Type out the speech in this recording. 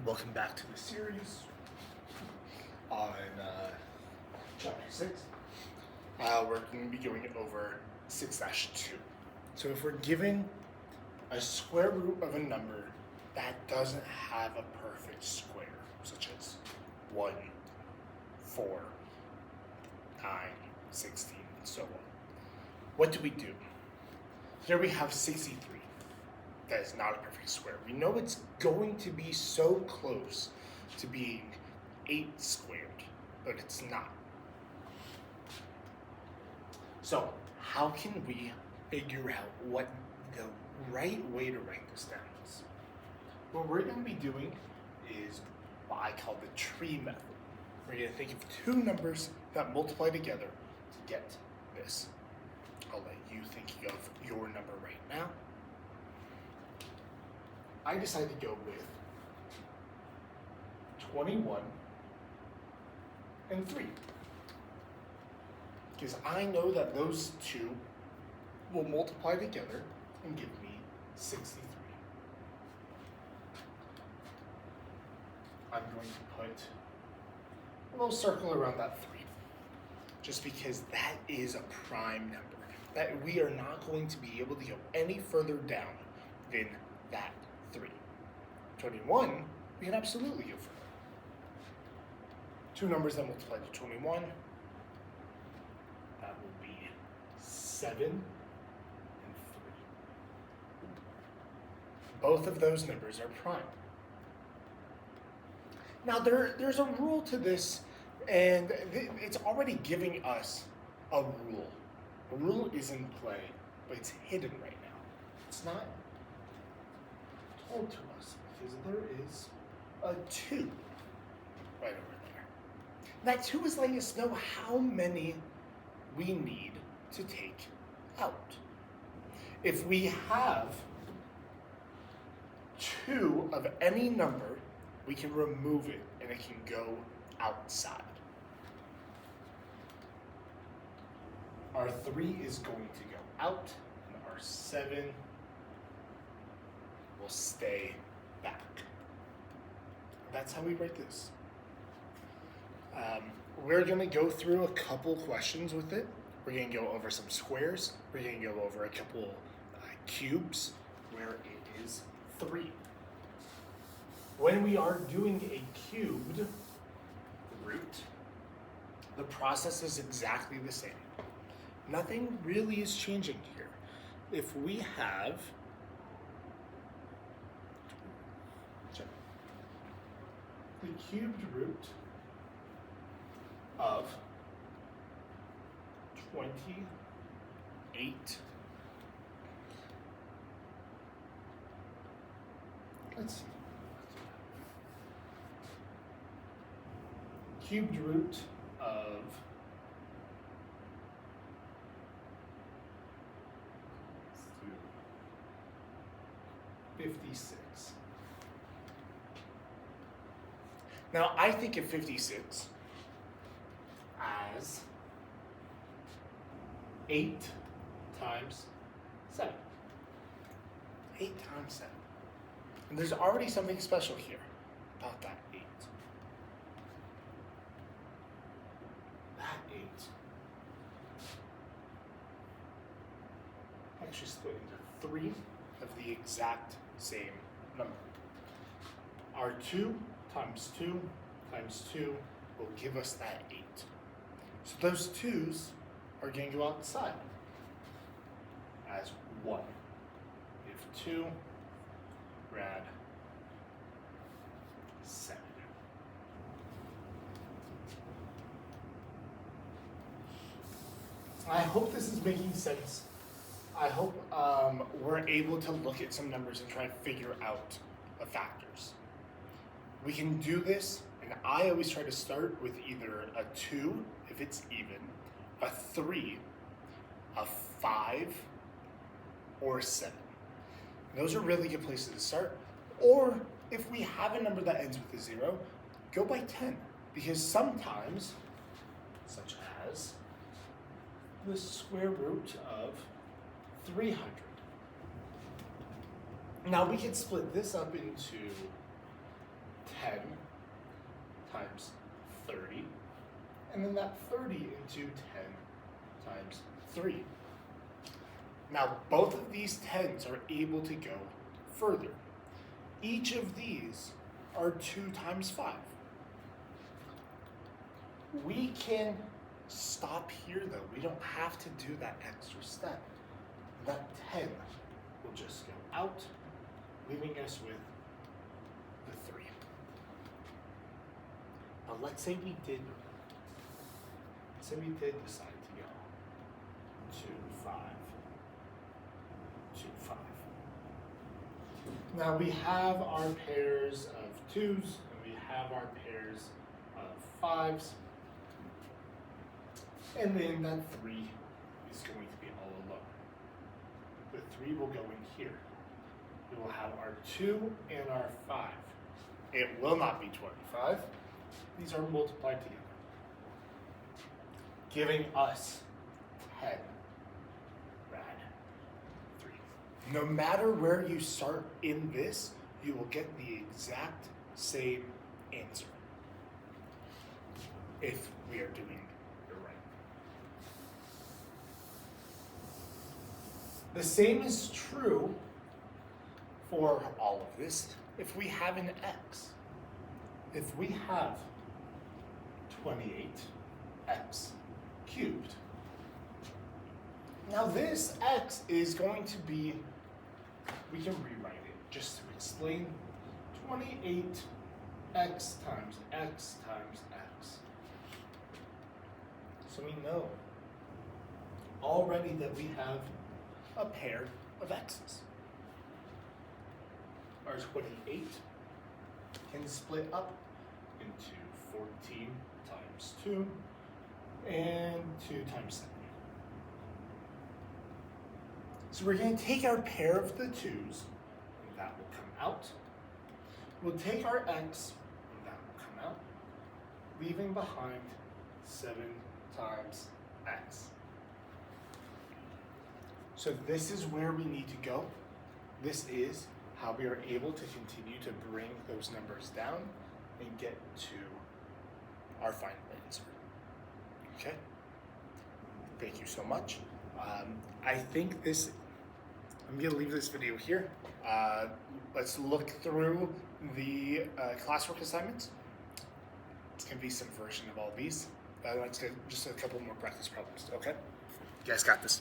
Welcome back to the series on chapter 6. We're going to be going over 6-2. So if we're given a square root of a number that doesn't have a perfect square, such as 1, 4, 9, 16, and so on, what do we do? Here we have 63. That is not a perfect square. We know it's going to be so close to being 8 squared, but it's not. So how can we figure out what the right way to write this down is? What we're going to be doing is what I call the tree method. We're going to think of two numbers that multiply together to get this. I'll let you think of your number right now. I decided to go with 21 and 3. Because I know that those two will multiply together and give me 63. I'm going to put a little circle around that 3. Just because that is a prime number. That we are not going to be able to go any further down than that 3. 21, we can absolutely go further. Two numbers that multiply to 21, that will be 7 and 3. Both of those numbers are prime. Now there's a rule to this, and it's already giving us a rule. The rule is in play, but it's hidden right now. It's not told to us because there is a 2 right over there. That 2 is letting us know how many we need to take out. If we have 2 of any number, we can remove it and it can go outside. Our 3 is going to go out, and our 7 will stay back. That's how we write this. We're going to go through a couple questions with it. We're going to go over some squares. We're going to go over a couple cubes where it is 3. When we are doing a cubed root, the process is exactly the same. Nothing really is changing here. If we have the cubed root of 28, let's see, cubed root of 56. Now I think of 56 as 8 times 7. 8 times 7. And there's already something special here about that 8. That 8 actually split into 3 of the exact same number. Our 2 times 2 times 2 will give us that 8. So those 2's are going to go outside as 1. If 2, grad 7. I hope this is making sense. I hope we're able to look at some numbers and try to figure out the factors. We can do this, and I always try to start with either a 2, if it's even, a 3, a 5, or a 7. Those are really good places to start. Or if we have a number that ends with a 0, go by 10. Because sometimes, such as the square root of 300. Now we can split this up into 10 times 30, and then that 30 into 10 times 3. Now, both of these 10s are able to go further. Each of these are 2 times 5. We can stop here though. We don't have to do that extra step. That 10 will just go out, leaving us with the 3. Now let's say we did decide to go 2, 5, 2, 5. Now we have our pairs of 2s and we have our pairs of 5s. And then that 3 is going to be all alone. The 3 will go in here. We will have our 2 and our 5. It will not be 25. These are multiplied together, giving us 10 rad 3. No matter where you start in this, you will get the exact same answer if we are doing it right. The same is true for all of this if we have an x. If we have 28x cubed. Now this x is going to be, we can rewrite it just to explain, 28x times x times x. So we know already that we have a pair of x's. Our 28 can split up into 14 times 2 and 2 times 7. So we're going to take our pair of the 2's, and that will come out. We'll take our x, and that will come out, leaving behind 7 times x. So this is where we need to go. This is how we are able to continue to bring those numbers down and get to our final answer. Okay? Thank you so much. I think I'm gonna leave this video here. Let's look through the classwork assignments. It's gonna be some version of all these. Let's get just a couple more practice problems, okay? You guys got this.